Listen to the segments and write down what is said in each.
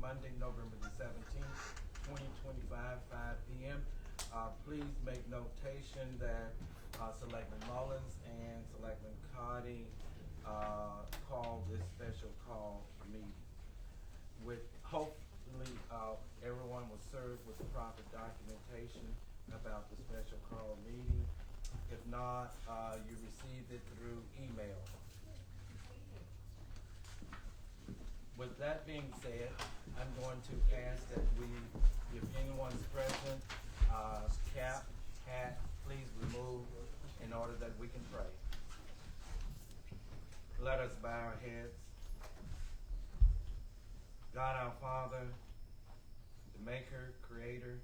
Monday, November the 17th, 2025, 5 p.m. Please make notation that Selectman Mullins and Selectman Cotty called this special call meeting. With hopefully everyone was served with the proper documentation about the special call meeting. If not, you received it through email. With that being said, I'm going to ask that we, if anyone's present, cap, hat, please remove in order that we can pray. Let us bow our heads. God our Father, the Maker, Creator,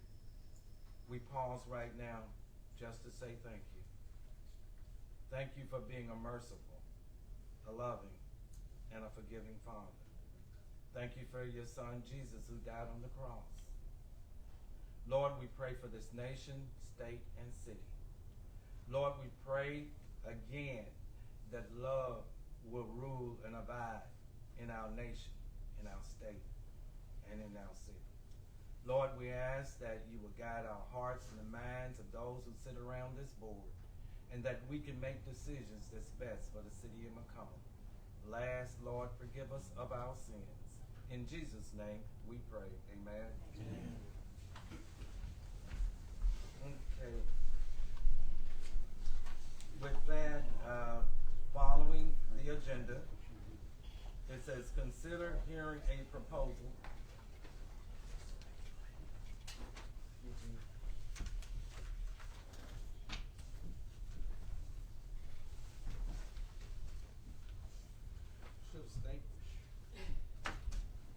we pause right now just to say thank you. Thank you for being a merciful, a loving, and a forgiving Father. Thank you for your Son, Jesus, who died on the cross. Lord, we pray for this nation, state, and city. Lord, we pray again that love will rule and abide in our nation, in our state, and in our city. Lord, we ask that you will guide our hearts and the minds of those who sit around this board, and that we can make decisions that's best for the city of McComb. Last, Lord, forgive us of our sins. In Jesus' name we pray. Amen. Amen. Okay. With that, following the agenda, it says consider hearing a proposal. Should have stapled.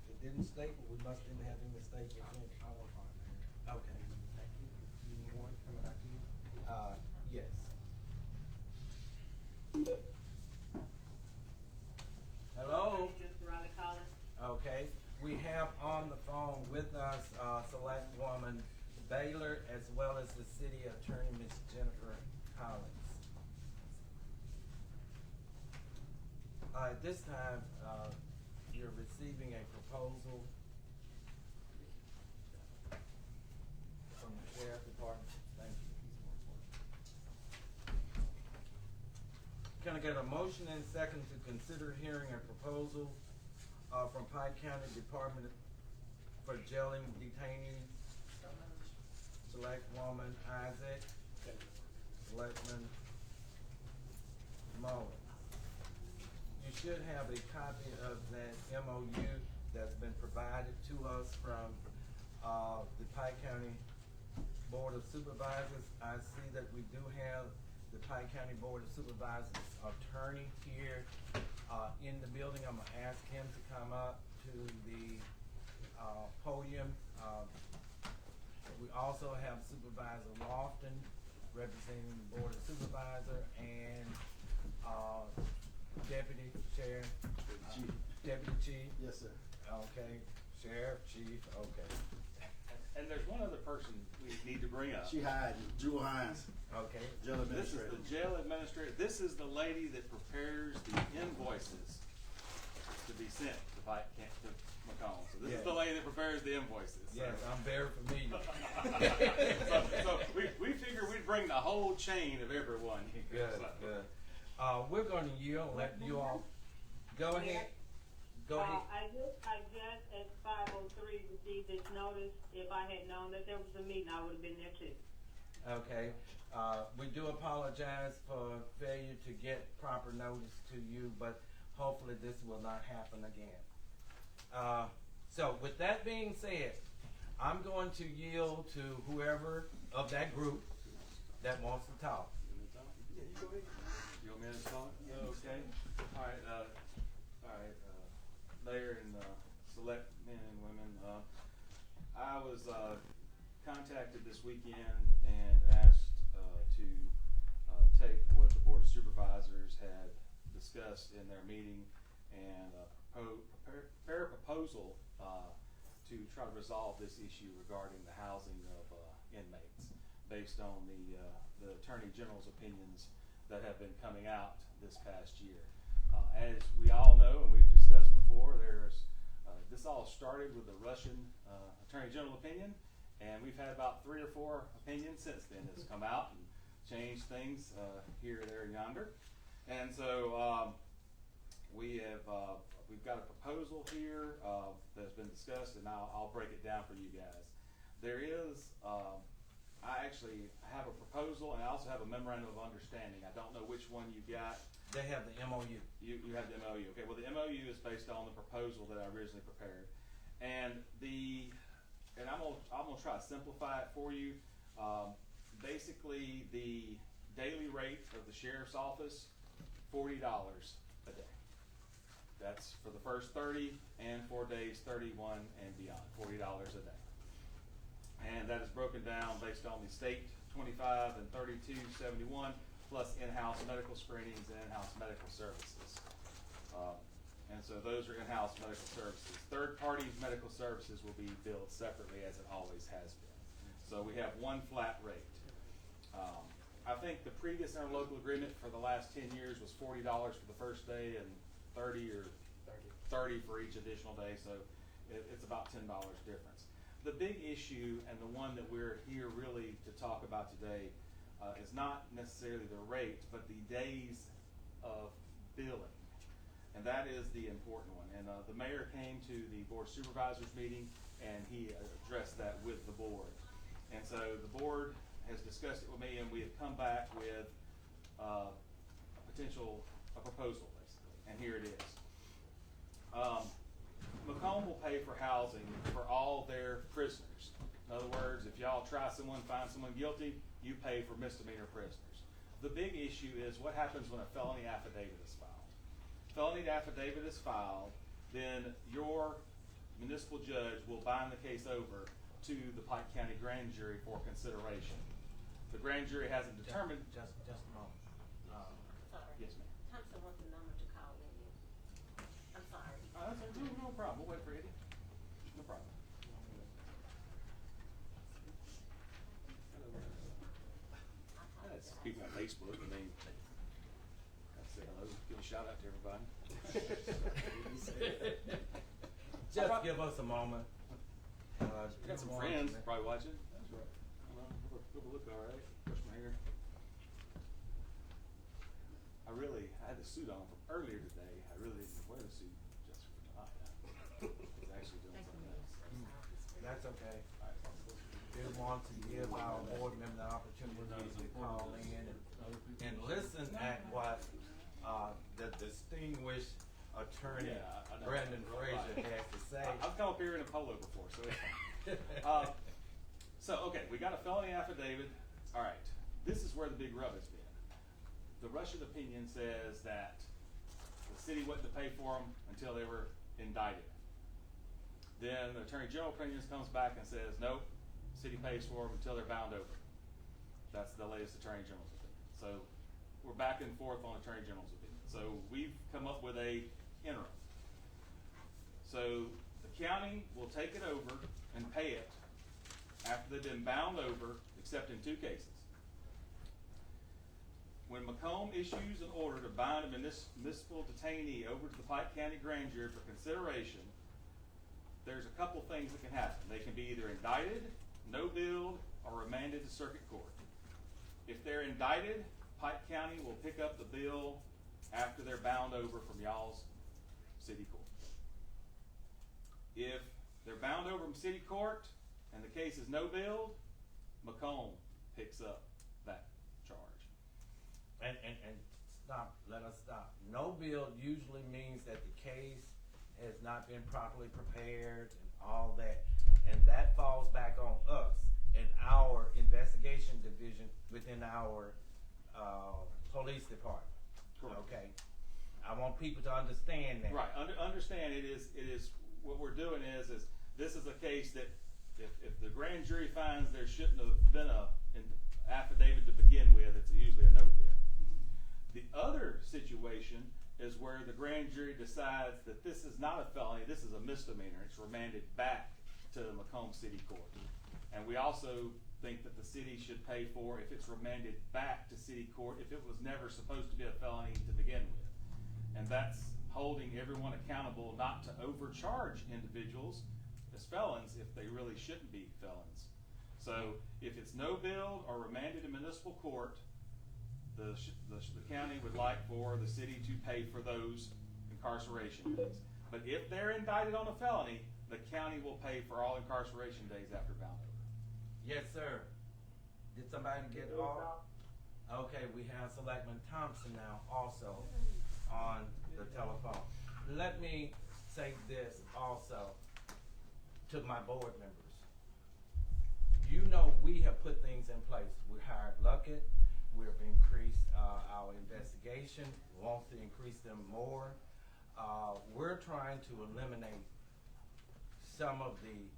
It didn't staple. We must didn't have any staples in it. I will find it. Okay. Thank you. You need one coming back to you? Yes. Hello. Okay. We have on the phone with us Selectwoman Baylor as well as the city attorney, Ms. Jennifer Collins. At this time, you're receiving a proposal from the Sheriff Department. Thank you. Can I get a motion and second to consider hearing a proposal from Pike County Department for jailing detainees? Selectwoman Isaac, Selectman Mullins. You should have a copy of that MOU that's been provided to us from the Pike County Board of Supervisors. I see that we do have the Pike County Board of Supervisors attorney here in the building. I'm gonna ask him to come up to the podium. We also have Supervisor Lofton representing the Board of Supervisors and Deputy Sheriff, Deputy Chief. Yes, sir. Okay, Sheriff, Chief. Okay. And there's one other person we need to bring up. She hiding. Jewel Hines. Okay. Jail administrator. This is the jail administrator. This is the lady that prepares the invoices to be sent to McComb. So this is the lady that prepares the invoices. Yes, I'm very familiar. so we figured we'd bring the whole chain of everyone here. Good, good. We're going to yield and let you all go ahead. Go ahead. I just at 5:03 received this notice. If I had known that there was a meeting, I would have been there too. Okay. We do apologize for failure to get proper notice to you, but hopefully this will not happen again. So with that being said, I'm going to yield to whoever of that group that wants to talk. Yeah, you go ahead. You want me to talk? Okay. All right. Mayor and select men and women. I was contacted this weekend and asked to take what the Board of Supervisors had discussed in their meeting and prepare a proposal to try to resolve this issue regarding the housing of inmates based on the Attorney General's opinions that have been coming out this past year. As we all know, and we've discussed before, there's This all started with the Russian Attorney General opinion, and we've had about 3 or 4 opinions since then that's come out and changed things here, there, and yonder. And so we've got a proposal here that's been discussed, and I'll break it down for you guys. There is, I actually have a proposal, and I also have a memorandum of understanding. I don't know which one you got. They have the MOU. You have the MOU. Okay, well, the MOU is based on the proposal that I originally prepared. And I'm gonna try to simplify it for you. Basically, the daily rate of the sheriff's office, $40 a day. That's for the first 30 and 4 days, 31 and beyond, $40 a day. And that is broken down based on the state 25 and 32.71 plus in-house medical screenings and in-house medical services. And so those are in-house medical services. Third-party medical services will be billed separately, as it always has been. So we have one flat rate. I think the previous interlocal agreement for the last 10 years was $40 for the first day and 30 for each additional day, so it's about $10 difference. The big issue, and the one that we're here really to talk about today, is not necessarily the rate, but the days of billing. And that is the important one. And the mayor came to the board of supervisors meeting, and he addressed that with the board. And so the board has discussed it with me, and we have come back with a proposal, basically. And here it is. McComb will pay for housing for all their prisoners. In other words, if y'all try someone, find someone guilty, you pay for misdemeanor prisoners. The big issue is what happens when a felony affidavit is filed. Felony affidavit is filed, then your municipal judge will bind the case over to the Pike County Grand Jury for consideration. The grand jury hasn't determined. Just a moment. Sorry. Yes, ma'am. Thompson wants the number to call in. I'm sorry. No problem. We'll wait for Eddie. No problem. That's people on Facebook. I mean, that's say hello. Give a shout out to everybody. Just give us a moment. Got some friends probably watching. That's right. It'll look all right. Brush my hair. I had the suit on from earlier today. I really didn't wear the suit just for tonight. I was actually doing something else. That's okay. All right. We want to give our board member the opportunity to call in and listen at what the distinguished attorney Yeah, I know. Brendan Fraser Right. has to say. I've come up here in a polo before, so it's fine. So, okay, we got a felony affidavit. All right, this is where the big rub has been. The Russian opinion says that the city wasn't to pay for them until they were indicted. Then the Attorney General opinion comes back and says, nope, city pays for them until they're bound over. That's the latest Attorney General's opinion. So we're back and forth on Attorney General's opinion. So we've come up with a interim. So the county will take it over and pay it after they've been bound over, except in 2 cases. When McComb issues an order to bind a municipal detainee over to the Pike County Grand Jury for consideration, there's a couple things that can happen. They can be either indicted, no billed, or remanded to circuit court. If they're indicted, Pike County will pick up the bill after they're bound over from y'all's city court. If they're bound over from city court and the case is no billed, McComb picks up that charge. And stop, let us stop. No bill usually means that the case has not been properly prepared and all that. And that falls back on us and our investigation division within our police department. Correct. Okay? I want people to understand that. Right, understand it is, what we're doing is this is a case that if the grand jury finds there shouldn't have been an affidavit to begin with, it's usually a no bill. The other situation is where the grand jury decides that this is not a felony, this is a misdemeanor. It's remanded back to the Macomb City Court. And we also think that the city should pay for if it's remanded back to city court if it was never supposed to be a felony to begin with. And that's holding everyone accountable not to overcharge individuals as felons if they really shouldn't be felons. So if it's no billed or remanded in municipal court, the county would like for the city to pay for those incarceration days. But if they're indicted on a felony, the county will pay for all incarceration days after bound over. Yes, sir. Did somebody get all? Okay, we have Selectman Thompson now also on the telephone. Let me say this also to my board members. You know we have put things in place. We hired Luckett. We've increased our investigation. We want to increase them more. We're trying to eliminate some of the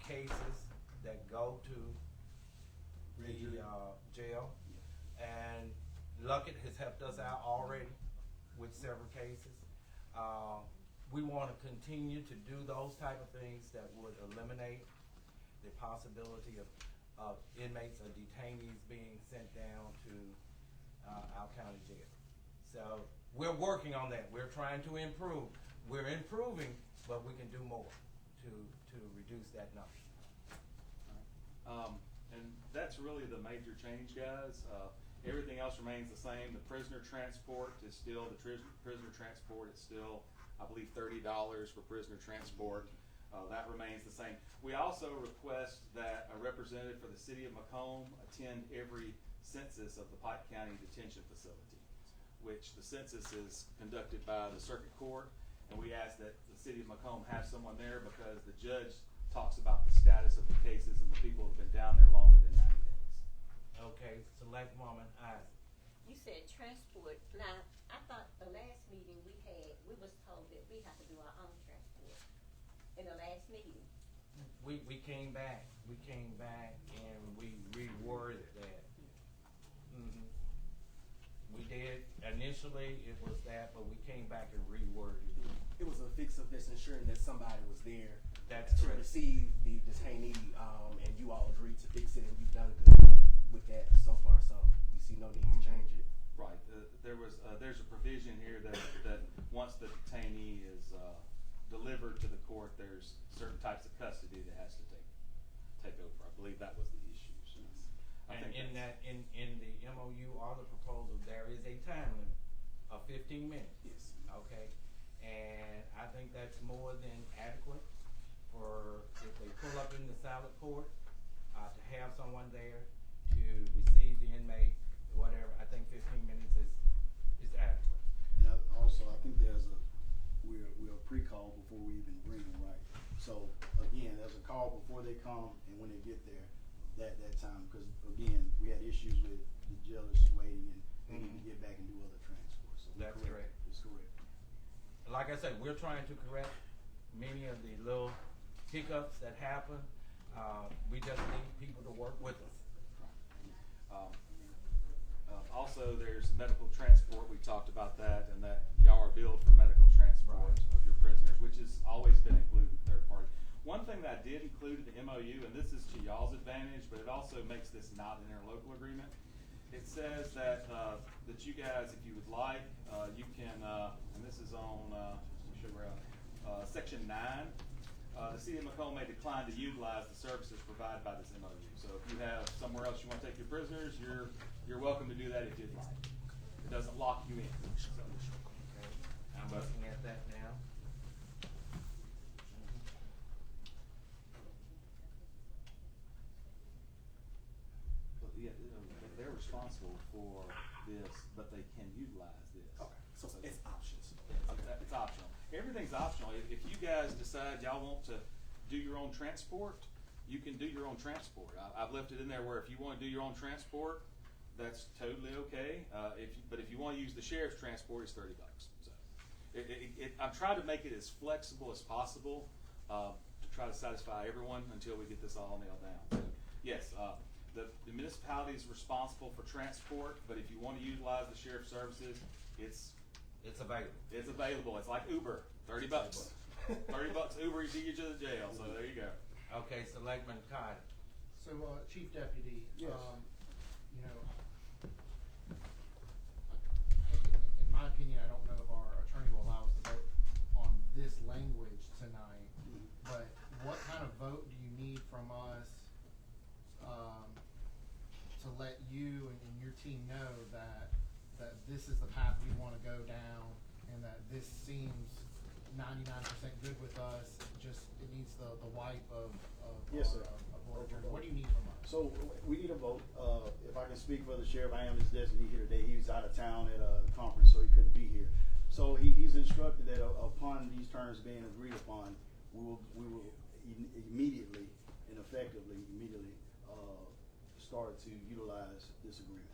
cases that go to the jail, and Luckett has helped us out already with several cases. We want to continue to do those type of things that would eliminate the possibility of inmates or detainees being sent down to our county jail. So we're working on that. We're trying to improve. We're improving, but we can do more to reduce that number. And that's really the major change, guys. Everything else remains the same. The prisoner transport is still, prisoner transport is still, I believe, $30 for prisoner transport. That remains the same. We also request that a representative for the city of McComb attend every census of the Pike County Detention Facility, which the census is conducted by the circuit court, and we ask that the city of Macomb have someone there because the judge talks about the status of the cases and the people who have been down there longer than 90 days. Okay, select woman Isaac. You said transport. Now, I thought the last meeting we had, we was told that we have to do our own transport. In the last meeting. We came back and we reworded that. Mm-hmm. We did, initially it was that, but we came back and reworded it. It was a fix of this ensuring that somebody was there That's to correct. receive the detainee, and you all agreed to fix it, and you've done good with that so far, so we see no need to change it. Right. There's a provision here that once the detainee is delivered to the court, there's certain types of custody that has to take over. I believe that was the issue. So I And think in that's- in the MOU or the proposal, there is a time limit of 15 minutes. Yes. Okay, and I think that's more than adequate for if they pull up in the salad court, to have someone there to receive the inmate, whatever. I think 15 minutes is adequate. And also, I think we're pre-call before we even bring them, right? So again, there's a call before they come and when they get there, that time, because again, we had issues with the jailers waiting and they need to get back and do other transports. So That's correct. It's correct. Like I said, we're trying to correct many of the little hiccups that happen. We just need people to work with us. Also, there's medical transport. We talked about that, and that y'all are billed for medical transport of your prisoners, which has always been included in third party. One thing that I did include in the MOU, and this is to y'all's advantage, but it also makes this not an interlocal agreement. It says that that you guys, if you would like, you can, and this is on Section 9. The city of Macomb may decline to utilize the services provided by this MOU. So if you have somewhere else you want to take your prisoners, you're welcome to do that if you'd like. It doesn't lock you in. So, Okay, I'm looking at that now. but yeah, they're responsible for this, but they can utilize this. Okay, so it's options. It's optional. Everything's optional. If you guys decide y'all want to do your own transport, you can do your own transport. I've left it in there where if you want to do your own transport, that's totally okay. But if you want to use the sheriff's transport, it's $30. So I'm trying to make it as flexible as possible to try to satisfy everyone until we get this all nailed down. So yes, the municipality is responsible for transport, but if you want to utilize the sheriff's services, it's available. It's available. It's like Uber, $30. $30 Uber to you to the jail. So there you go. Okay, Selectman Carter. So, Chief Deputy, Yes. In my opinion, I don't know if our attorney will allow us to vote on this language tonight, but what kind of vote do you need from us, to let you and your team know that this is the path we wanna go down, and that this seems 99% good with us, just, it needs the wipe of Yes, sir. board attorney. What do you need from us? So we need a vote. If I can speak for the sheriff, I am his designee here today. He was out of town at a conference, so he couldn't be here. So he's instructed that upon these terms being agreed upon, we will immediately and effectively start to utilize this agreement.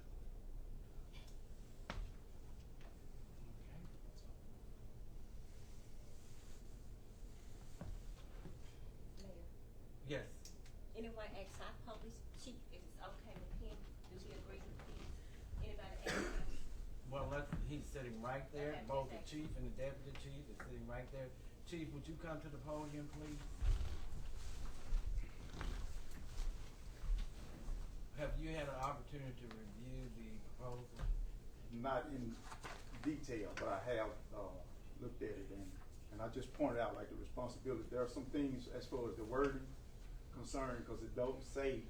Mayor, Yes. anyone ask our police chief if it's okay with him? Do he agree with these? Anybody ask him? Well, he's sitting right there. Okay, Both the exactly. chief and the deputy chief is sitting right there. Chief, would you come to the podium, please? Have you had an opportunity to review the proposal? Not in detail, but I have looked at it, and I just pointed out like the responsibility. There are some things as far as the wording concerned, because it don't say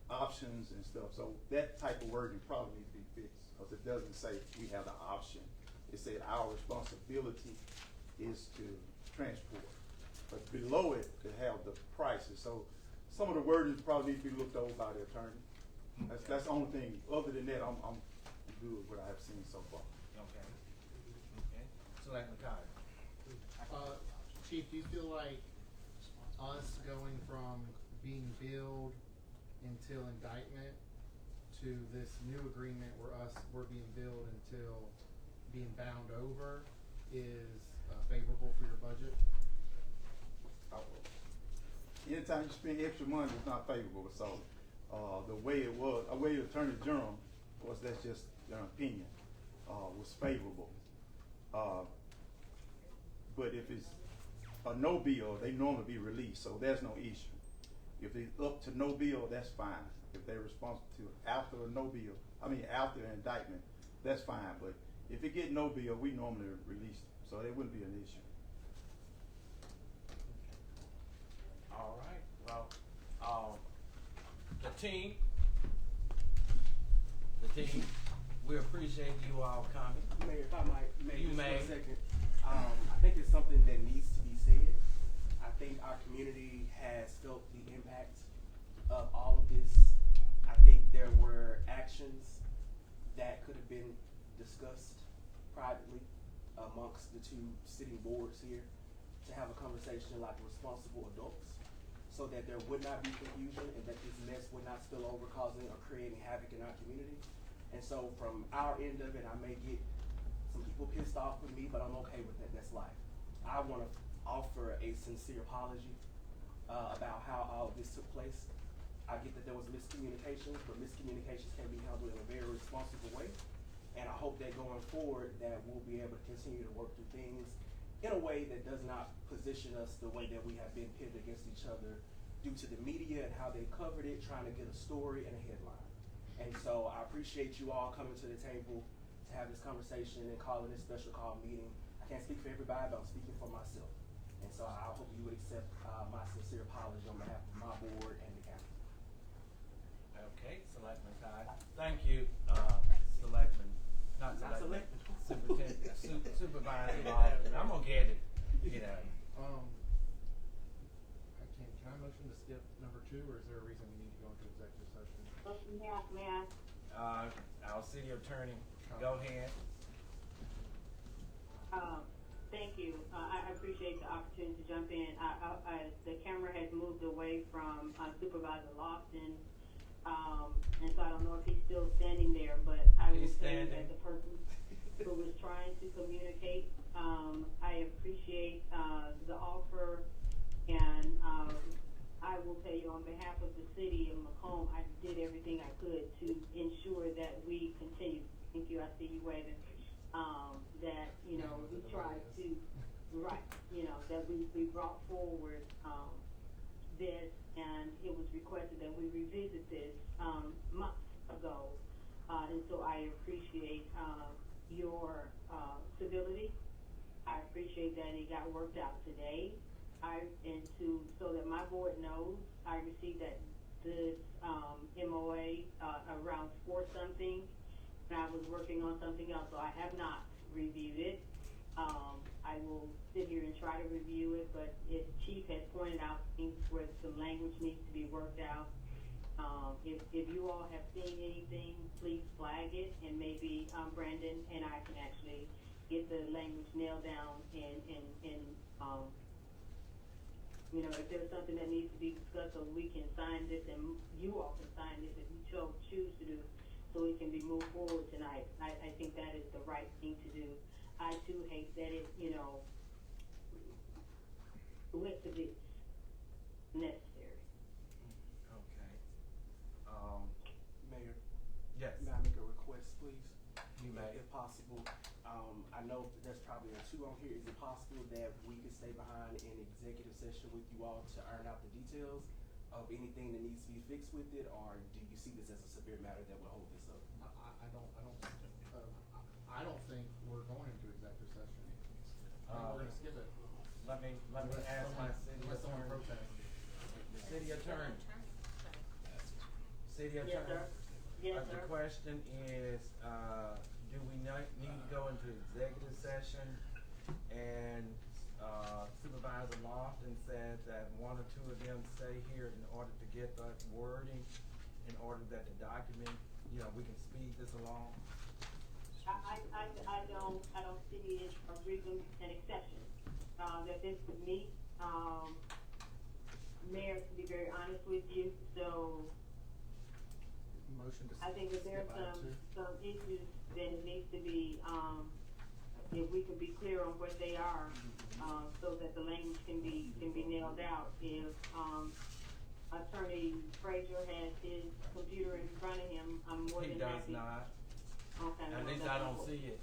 options and stuff. So that type of wording probably needs to be fixed, because it doesn't say we have the option. It said our responsibility is to transport, but below it to have the prices. So some of the wording probably need to be looked over by the attorney. That's the only thing. Other than that, I'm good with what I have seen so far. Okay. Okay. Selectman Carter. Chief, do you feel like us going from being billed until indictment to this new agreement where we're being billed until being bound over is favorable for your budget? Anytime you spend extra money, it's not favorable. So the way it was, the way the Attorney General was, that's just their opinion, was favorable. But if it's a no bill, they normally be released, so there's no issue. If it's up to no bill, that's fine. If they're responsible to after a no bill, after an indictment, that's fine. But if it get no bill, we normally release them, so it wouldn't be an issue. All right. Well, the team, we appreciate you all coming. Mayor, if I might, You just may. 1 second. I think it's something that needs to be said. I think our community has felt the impact of all of this. I think there were actions that could have been discussed privately amongst the two sitting boards here to have a conversation like responsible adults, so that there would not be confusion and that this mess would not spill over, causing or creating havoc in our community. And so from our end of it, I may get some people pissed off with me, but I'm okay with that. That's life. I want to offer a sincere apology about how all of this took place. I get that there was miscommunications, but miscommunications can be handled in a very responsible way. And I hope that going forward that we'll be able to continue to work through things in a way that does not position us the way that we have been pitted against each other due to the media and how they covered it, trying to get a story and a headline. And so I appreciate you all coming to the table to have this conversation and calling this special call meeting. I can't speak for everybody, but I'm speaking for myself. And so I hope you would accept my sincere apology on behalf of my board and the county. Okay, Selectman Carter. Thank you, Thank you. Selectman. Not Not Selectman. Selectman. Supervisor officer. I'm gonna get it. Can I motion to skip number 2, or is there a reason we need to go into executive session? May I? Our city attorney, go ahead. Thank you. I appreciate the opportunity to jump in. The camera has moved away from Supervisor Lofton, and so I don't know if he's still standing there, but I will He's say standing. as a person who was trying to communicate, I appreciate the offer, and I will tell you on behalf of the city of McComb, I did everything I could to ensure that we continue. Thank you. I see you waving. That, we tried to, that we brought forward this, and it was requested that we revisit this months ago. And so I appreciate your civility I appreciate that it got worked out today. So that my board knows, I received this MOA around 4 something, and I was working on something else, so I have not reviewed it. I will sit here and try to review it, but if Chief has pointed out things where some language needs to be worked out, if you all have seen anything, please flag it, and maybe Brandon and I can actually get the language nailed down and you know, if there's something that needs to be discussed, so we can sign this, and you all can sign this if you choose to do, so it can be moved forward tonight. I think that is the right thing to do. I too hate that it, you know, less of it's necessary. Okay. Mayor, Yes, may I make a request, please? you may. If possible. I know there's probably a 2 on here. Is it possible that we could stay behind in executive session with you all to iron out the details of anything that needs to be fixed with it, or do you see this as a severe matter that will hold this up? I don't think we're going into executive session. I think we're gonna skip it. Let me ask my city Unless someone attorney. protests. The city attorney. City Yes, attorney. sir. Yes, The sir. question is, do we need to go into executive session? And Supervisor Lofton said that 1 or 2 of them stay here in order to get the wording, in order that the document, you know, we can speed this along. I don't see it a reason, an exception, that this could meet. Mayor, to be very honest with you, so Motion to. I think that there's skip item 2. some issues that needs to be, if we could be clear on what they are, so that the language can be nailed out. If, Attorney Frazier has his computer in front of him, I'm more He than does happy. not. Okay. At well, least that's I don't what- see it.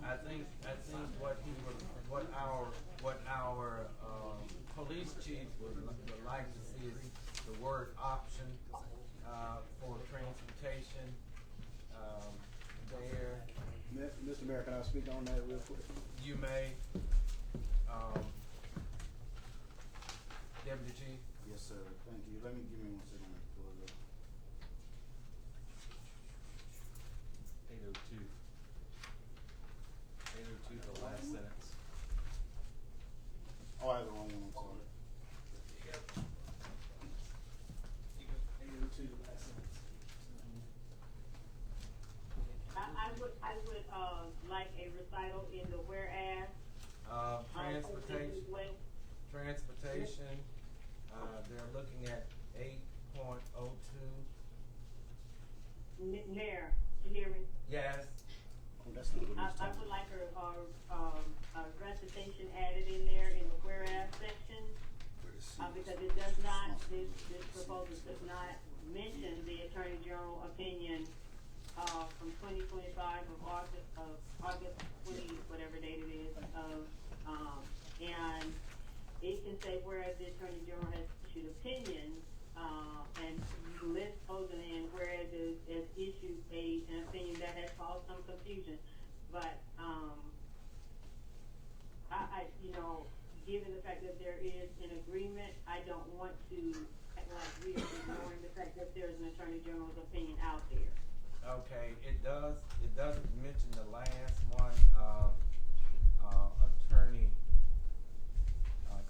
I think what our police chief would like to see is the word option, for transportation, there. Mr. Mayor, can I speak on that real quick? You may, Deputy Chief. Yes, sir. Thank you. Give me 1 second to pull it up. 802. 802, the last sentence. Oh, I have the wrong one. I'm sorry. 802, the last sentence. I would like a recital in the whereas. Transportation, Well, transportation, they're looking at 8.02. Mayor, you hear me? Yes, Oh, that's not what I he's talking would about. like a recitation added in there in the whereas section, because it does not, this proposal does not mention the Attorney General opinion, from 2025 of August 20, whatever date it is, and it can say whereas the Attorney General has issued opinions, and list posing in whereas it has issued an opinion that has caused some confusion. But, you know, given the fact that there is an agreement, I don't want to act like we are ignoring the fact that there's an Attorney General's opinion out there. okay, it doesn't mention the last one, Attorney,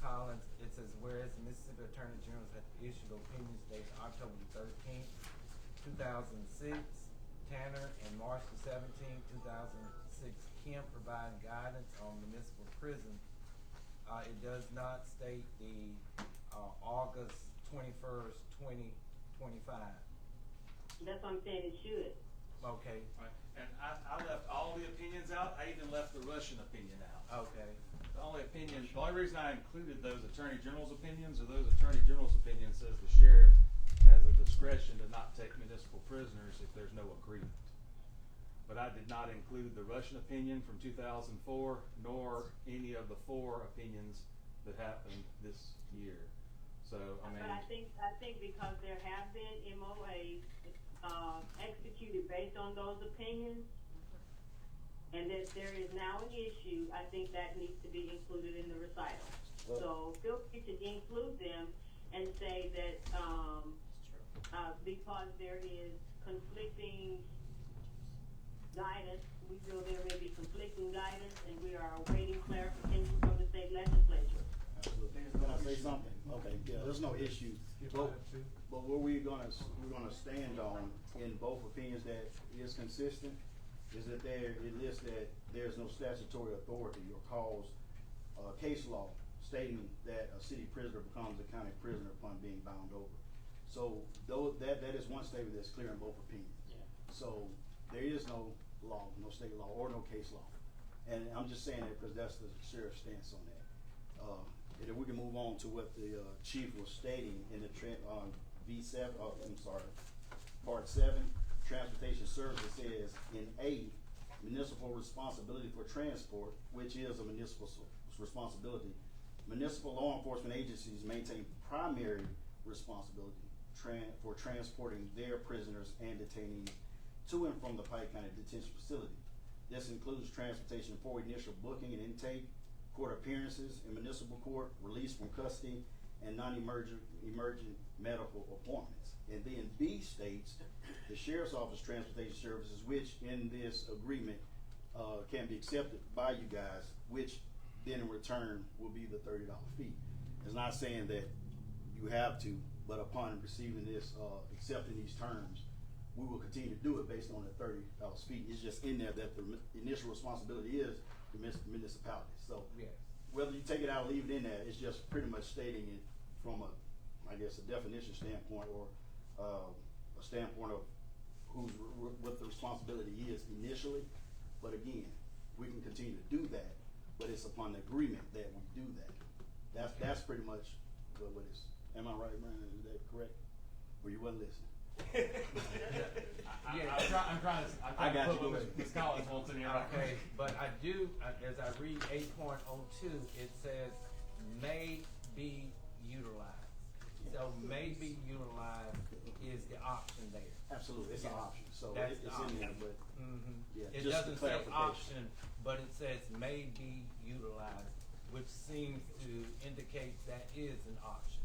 Collins. It says, whereas the Mississippi Attorney General has issued opinions dated October 13th, 2006, Tanner, and March 17th, 2006, Kemp providing guidance on municipal prison. It does not state the, August 21st, 2025. That's what I'm saying, it should. Okay, Right. And I left all the opinions out. I even left the Russian opinion out. okay, The only reason I included those Attorney General's opinions are those Attorney General's opinions says the sheriff has a discretion to not take municipal prisoners if there's no agreement. But I did not include the Russian opinion from 2004, nor any of the 4 opinions that happened this year. So, I mean. But I think because there have been MOAs, executed based on those opinions, and that there is now an issue, I think that needs to be included in the recital. So feel free to include them and say that, because there is conflicting guidance, we feel there may be conflicting guidance, and we are awaiting clarification from the state legislature. Absolutely. Can I say something? Okay, yeah, there's no issue. But what we're gonna stand on in both opinions that is consistent is that it lists that there's no statutory authority or cause case law stating that a city prisoner becomes a county prisoner upon being bound over. So that is one statement that's clear in both opinions. Yeah. So there is no law, no state law or no case law. And I'm just saying that because that's the sheriff's stance on that. And if we can move on to what the chief was stating in the V7, part 7, transportation services says in A, municipal responsibility for transport, which is a municipal responsibility. Municipal law enforcement agencies maintain primary responsibility for transporting their prisoners and detainees to and from the Pike County Detention Facility. This includes transportation for initial booking and intake, court appearances in municipal court, release from custody, and non-emergent medical appointments. And then B states the Sheriff's Office Transportation Services, which in this agreement can be accepted by you guys, which then in return will be the $30 fee. It's not saying that you have to, but upon receiving this, accepting these terms, we will continue to do it based on the $30 fee. It's just in there that the initial responsibility is the municipality. So Yes. whether you take it out or leave it in there, it's just pretty much stating it from a definition standpoint or a standpoint of what the responsibility is initially. But again, we can continue to do that, but it's upon the agreement that we do that. That's pretty much what it is. Am I right, Brandon? Is that correct? Or you wasn't listening? I'm trying I got to you. put what Ms. Collins wants in there. Okay, but I do, as I read 8.02, it says may be utilized. So may be utilized is the option there. Absolutely, it's an option. So That's it's the in there, option. but yeah, It just doesn't for say clarification. option, but it says may be utilized, which seems to indicate that is an option.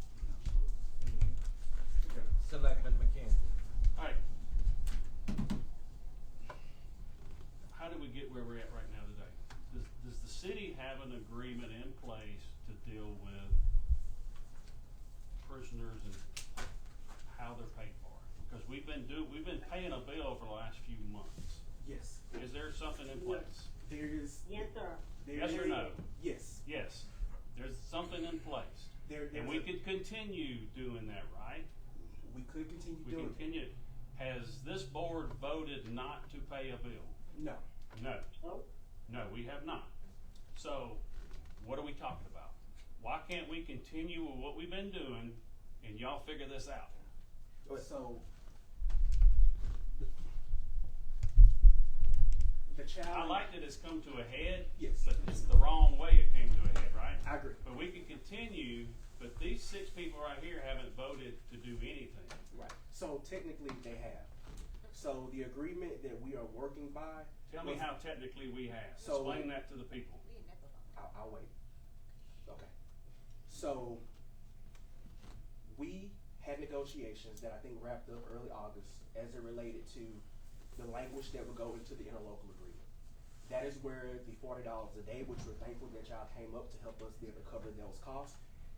Selectman McKenzie. Alright. How do we get where we're at right now today? Does the city have an agreement in place to deal with prisoners and how they're paid for? Because we've been paying a bill for the last few months. Yes. Is there something in place? There is. Yes, sir. Yes or no? Yes. Yes. There's something in place. And we could continue doing that, right? We could continue We doing continue. Has this board voted not to pay a bill? No. No. Nope. No, we have not. So, what are we talking about? Why can't we continue with what we've been doing and y'all figure this out? So the challenge. I like that it's come to a head. Yes. But it's the wrong way it came to a head, right? I agree. But we can continue, but these 6 people right here haven't voted to do anything. Right. So technically they have. So the agreement that we are working by. Tell me how technically we have. So- Explain that to the people. We ain't never voted. I'll wait. Okay. So we had negotiations that I think wrapped up early August as it related to the language that would go into the interlocal agreement. That is where the $40 a day, which we're thankful that y'all came up to help us be able to cover those costs,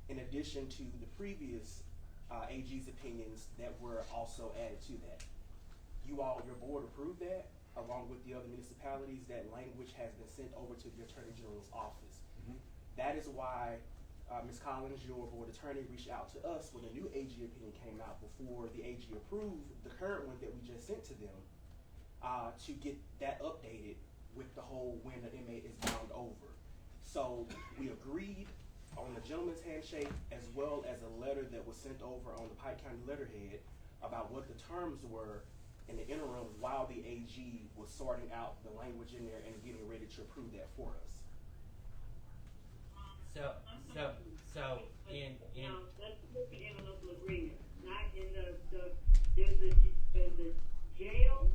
in addition to the previous AG's opinions that were also added to that. Your board approved that, along with the other municipalities. That language has been sent over to the Attorney General's office. That is why Ms. Collins, your board attorney, reached out to us when the new AG opinion came out before the AG approved the current one that we just sent to them, to get that updated with the whole when the inmate is bound over. So we agreed on the gentleman's handshake as well as a letter that was sent over on the Pike County letterhead about what the terms were in the interim while the AG was sorting out the language in there and getting ready to approve that for us. So in Now, let's look at interlocal agreement, not in there's a jail,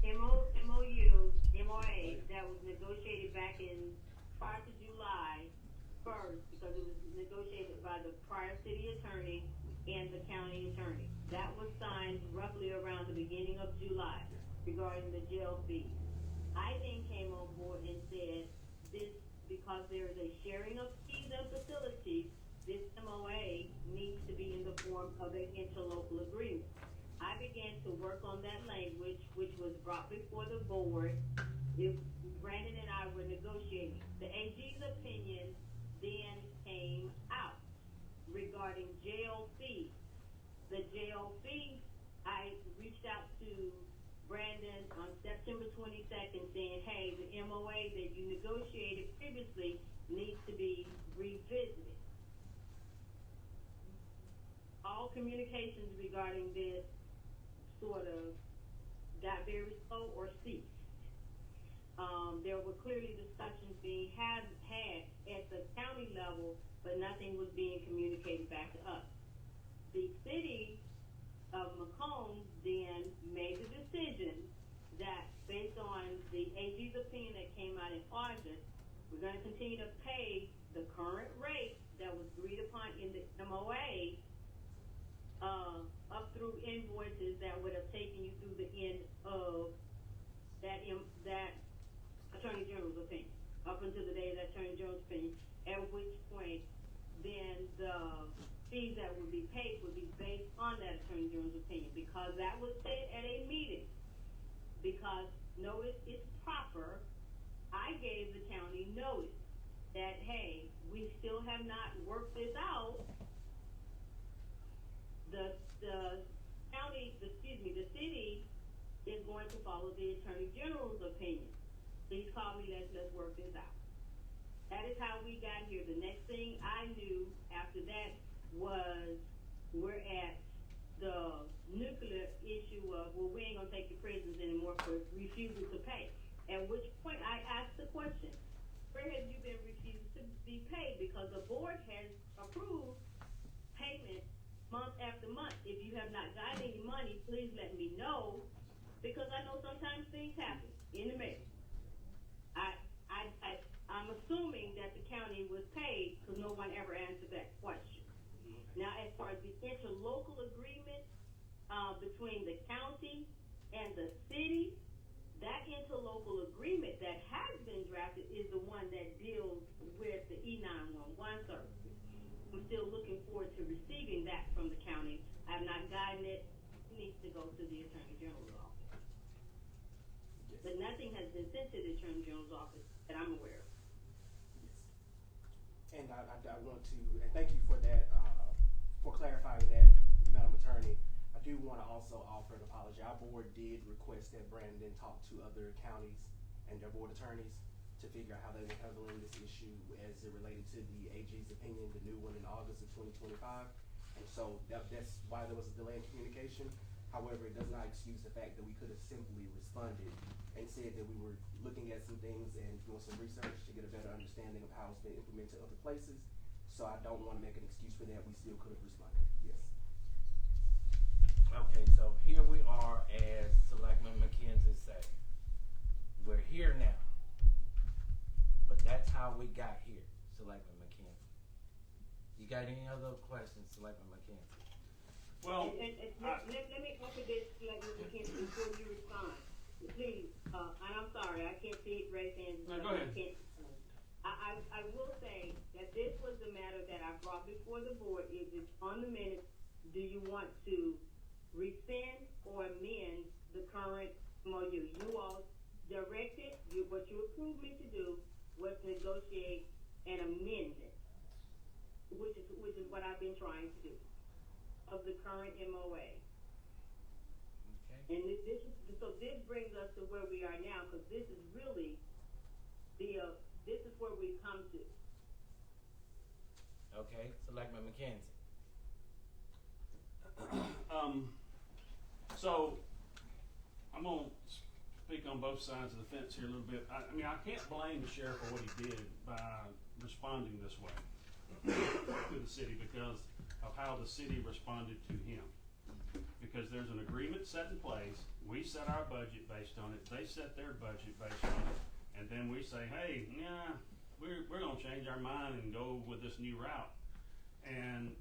MOU, MOA, first because it was negotiated by the prior city attorney and the county attorney. That was signed roughly around the beginning of July regarding the jail fees. I then came on board and said this, because there is a sharing of fees and facilities, this MOA needs to be in the form of an interlocal agreement. I began to work on that language, which was brought before the board. Brandon and I were negotiating. The AG's opinion then came out regarding jail fees. The jail fees, I reached out to Brandon on September 22nd saying, hey, the MOA that you negotiated previously needs to be revisited. All communications regarding this sort of got very slow or ceased. There were clearly discussions being had at the county level, but nothing was being communicated back to us. The city of McComb then made the decision that based on the AG's opinion that came out in August, we're going to continue to pay the current rate that was agreed upon in the MOA up through invoices that would have taken you through the end of that Attorney General's opinion, up until the day of that Attorney General's opinion, at which point then the fees that would be paid would be based on that Attorney General's opinion, because that was said at a meeting. Because notice is proper, I gave the county notice that, hey, we still have not worked this out. The city is going to follow the Attorney General's opinion. Please call me, let's work this out. That is how we got here. The next thing I knew after that was we're at the nuclear issue of, well, we ain't gonna take the prisons anymore for refusal to pay. At which point I asked the question, where have you been refused to be paid? Because the board has approved payment month after month. If you have not gotten any money, please let me know, because I know sometimes things happen in the mail. I'm assuming that the county was paid because no one ever answered that question. Now, as far as the interlocal agreement between the county and the city, that interlocal agreement that has been drafted is the one that deals with the E911 services. I'm still looking forward to receiving that from the county. I have not gotten it. It needs to go to the Attorney General's office. Yes. But nothing has been sent to the Attorney General's office that I'm aware of. Yes. And I want to, and thank you for that, for clarifying that, Madam Attorney. I do want to also offer an apology. Our board did request that Brandon talk to other counties and their board attorneys to figure out how they were handling this issue as it related to the AG's opinion, the new one in August of 2025. And so that's why there was a delay in communication. However, it does not excuse the fact that we could have simply responded and said that we were looking at some things and doing some research to get a better understanding of how it's been implemented other places. So I don't want to make an excuse for that. We still could have responded. Yes. Okay, so here we are, as Selectman McKenzie said. We're here now. But that's how we got here, Selectman McKenzie. You got any other questions, Selectman McKenzie? Well, let me offer this, Selectman McKenzie, before you respond. Please, and I'm sorry, I can't see it raise hands. No, go ahead. I will say that this was the matter that I brought before the board. Is it on the minutes? Do you want to rescind or amend the current MOU? You all directed, what you approved me to do was negotiate and amend it, which is what I've been trying to do, of the current MOA. Okay. And this brings us to where we are now, because this is really this is where we've come to. Okay, Selectman McKenzie. So I'm gonna speak on both sides of the fence here a little bit. I mean, I can't blame the sheriff for what he did by responding this way to the city because of how the city responded to him. Because there's an agreement set in place, we set our budget based on it, they set their budget based on it, and then we say, hey, yeah, we're gonna change our mind and go with this new route. And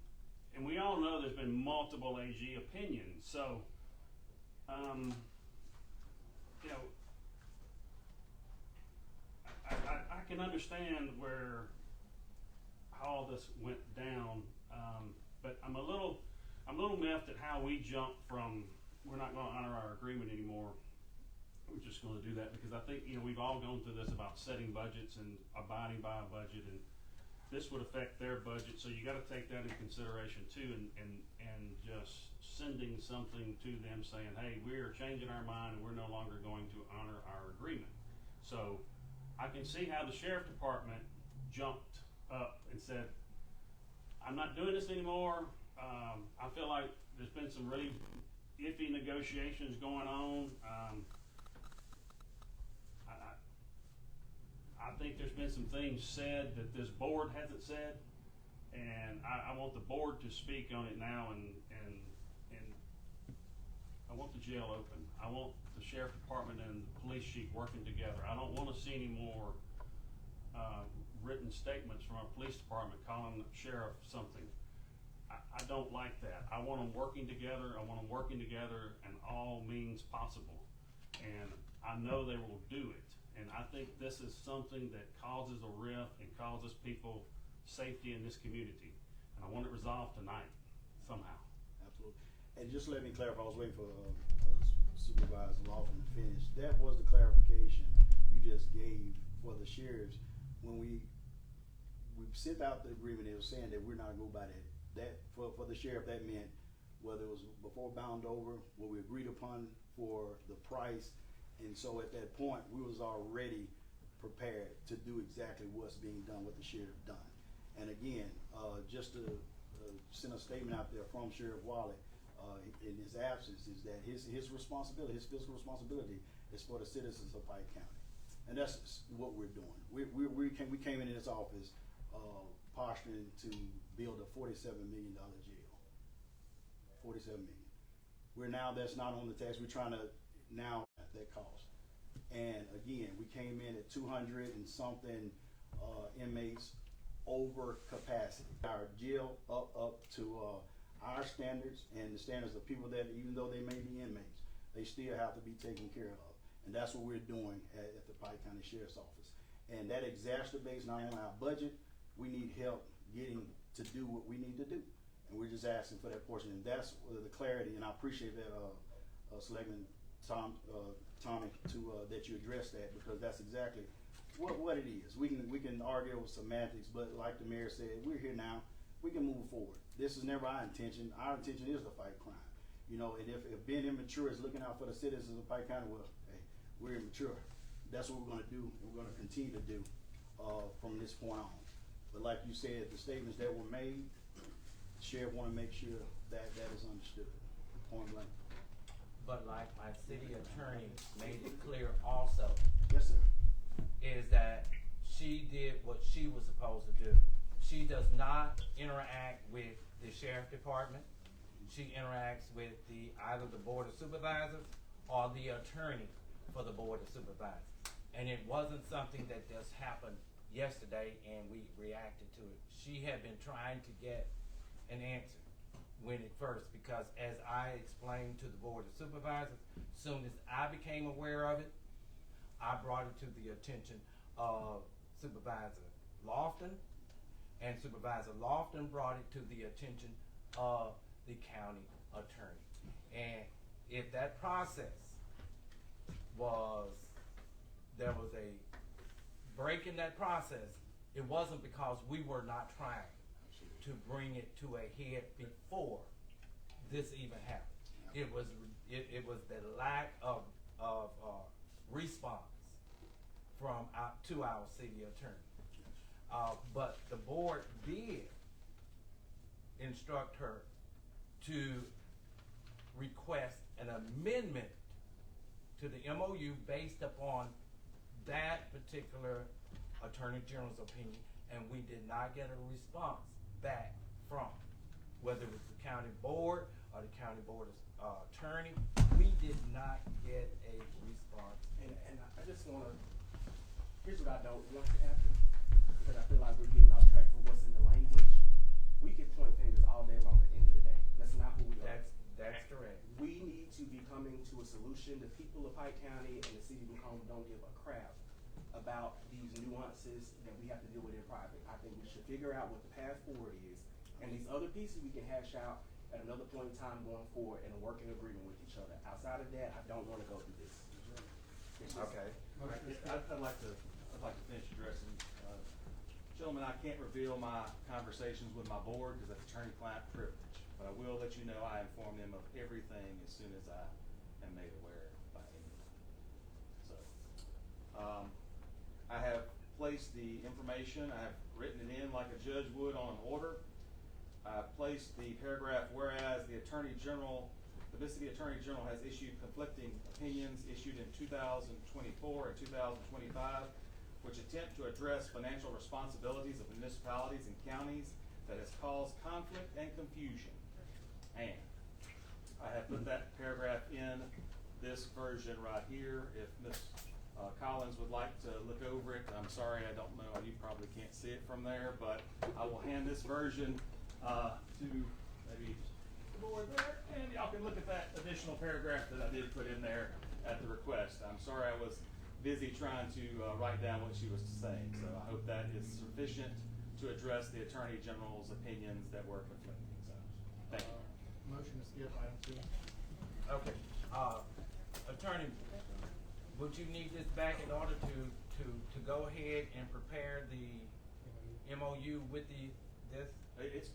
we all know there's been multiple AG opinions, so, you know, I can understand how all this went down, but I'm a little miffed at how we jumped from, we're not gonna honor our agreement anymore. We're just gonna do that because I think, you know, we've all gone through this about setting budgets and abiding by a budget, and this would affect their budget, so you gotta take that into consideration too, and just sending something to them saying, hey, we're changing our mind and we're no longer going to honor our agreement. So I can see how the sheriff department jumped up and said, I'm not doing this anymore. I feel like there's been some really iffy negotiations going on. I think there's been some things said that this board hasn't said, and I want the board to speak on it now, and I want the jail open. I want the sheriff department and the police chief working together. I don't want to see any more written statements from our police department calling the sheriff something. I don't like that. I want them working together. I want them working together in all means possible, and I know they will do it. And I think this is something that causes a rift and causes people safety in this community. And I want it resolved tonight, somehow. Absolutely. And just let me clarify, I was waiting for Supervisor Lawson to finish. That was the clarification you just gave for the sheriffs. When we sent out the agreement, it was saying that we're not going to go by that. That for the sheriff, that meant whether it was before bound over, what we agreed upon for the price. And so at that point, we was already prepared to do exactly what's being done, what the sheriff done. And again, just to send a statement out there from Sheriff Wallet in his absence is that his responsibility, his fiscal responsibility is for the citizens of Pike County. And that's what we're doing. We came into this office posturing to build a $47 million jail. $47 million. We're now, that's not on the tax, we're trying to now at that cost. And again, we came in at 200 and something inmates over capacity. Our jail up to our standards and the standards of people that, even though they may be inmates, they still have to be taken care of. And that's what we're doing at the Pike County Sheriff's Office. And that exacerbates not only our budget, we need help getting to do what we need to do. And we're just asking for that portion. And that's the clarity, and I appreciate that, Selectman Tommy, that you addressed that, because that's exactly what it is. We can argue over semantics, but like the mayor said, we're here now. We can move forward. This is never our intention. Our intention is to fight crime. You know, and if being immature is looking out for the citizens of Pike County, well, hey, we're immature. That's what we're going to do, and we're going to continue to do from this point on. But like you said, the statements that were made, the sheriff want to make sure that is understood, point blank. But like my city attorney made it clear also, Yes, sir. is that she did what she was supposed to do. She does not interact with the sheriff department. She interacts with either the board of supervisors or the attorney for the board of supervisors. And it wasn't something that just happened yesterday and we reacted to it. She had been trying to get an answer when it first, because as I explained to the board of supervisors, soon as I became aware of it, I brought it to the attention of Supervisor Lofton, and Supervisor Lofton brought it to the attention of the county attorney. And if that process there was a break in that process, it wasn't because we were not trying to bring it to a head before this even happened. It was the lack of response to our city attorney. But the board did instruct her to request an amendment to the MOU based upon that particular Attorney General's opinion, and we did not get a response back from, whether it was the county board or the county board attorney. We did not get a response. And I just want to, here's what I don't want to happen. because I feel like we're getting off track for what's in the language. We can point fingers all day long at the end of the day. That's not who we are. That's correct. We need to be coming to a solution. The people of Pike County and the city of McComb don't give a crap about these nuances that we have to deal with in private. I think we should figure out what the path forward is, and these other pieces we can hash out at another point in time going forward and work in agreement with each other. Outside of that, I don't want to go through this. Okay. I'd like to finish addressing, gentlemen, I can't reveal my conversations with my board because that's attorney-client privilege, but I will let you know I inform them of everything as soon as I am made aware by anyone. So, I have placed the information, I have written it in like a judge would on an order. I've placed the paragraph, whereas the Mississippi Attorney General has issued conflicting opinions issued in 2024 and 2025, which attempt to address financial responsibilities of municipalities and counties that has caused conflict and confusion. And I have put that paragraph in this version right here. If Ms. Collins would like to look over it, I'm sorry, I don't know, you probably can't see it from there, but I will hand this version to maybe the board there, and y'all can look at that additional paragraph that I did put in there at the request. I'm sorry I was busy trying to write down what she was saying, so I hope that is sufficient to address the Attorney General's opinions that were conflicting. So, thank you. Motion to skip item 2. Okay, Attorney, would you need this back in order to go ahead and prepare the MOU with this?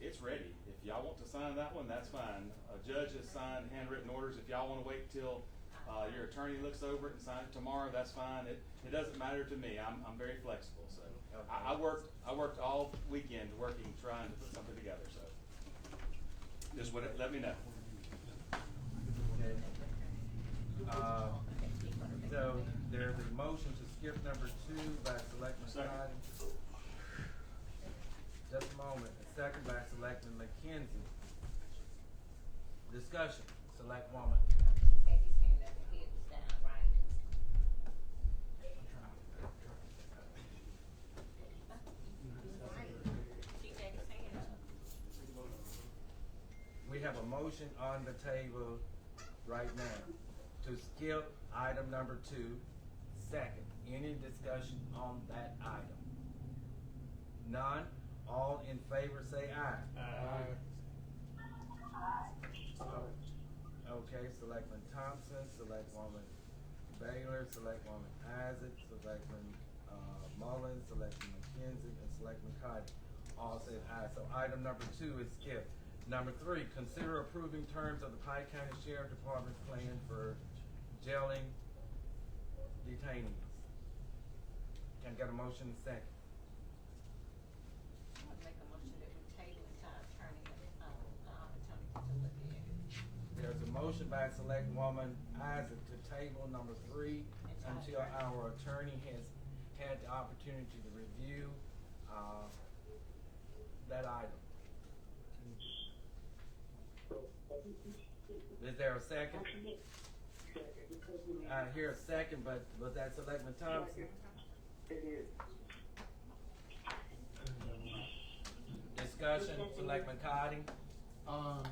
It's ready. If y'all want to sign that one, that's fine. A judge has signed handwritten orders. If y'all want to wait till your attorney looks over it and signs it tomorrow, that's fine. It doesn't matter to me. I'm very flexible. So Okay. I worked all weekend trying to put something together. So just let me know. Okay. So there's a motion to skip number 2 by Selectman Second. Cotton. Just a moment. A second by Selectman McKenzie. Discussion. Select woman. Had his hand up and head was down, right? She had his hand up. We have a motion on the table right now to skip item number 2. Second, any discussion on that item? None? All in favor say aye. Aye. Okay, Selectman Thompson, Selectwoman Baylor, Selectwoman Isaac, Selectman Mullins, Selectman McKenzie, and Selectman Cotton all said aye. So item number 2 is skipped. Number 3, consider approving terms of the Pike County Sheriff Department's plan for jailing detainees. Can I get a motion second? I'd make a motion that we table it to our attorney, to look at it. There's a motion by Selectwoman Isaac to table number 3 until our attorney has had the opportunity to review that item. Is there a second? I hear a second, but was that Selectman Thompson? Discussion, Selectman Cotting? I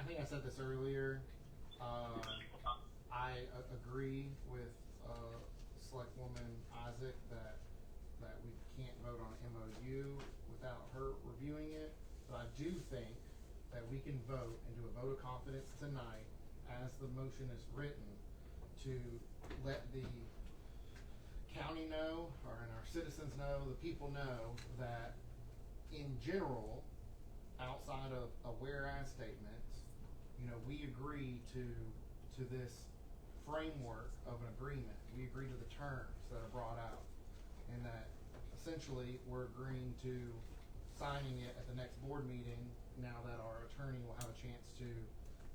think I said this earlier. I agree with Selectwoman Isaac that we can't vote on an MOU without her reviewing it. But I do think that we can vote and do a vote of confidence tonight, as the motion is written, to let the county know, or our citizens know, the people know, that in general, outside of a whereas statement, we agree to this framework of an agreement. We agree to the terms that are brought out, and that essentially we're agreeing to signing it at the next board meeting, now that our attorney will have a chance to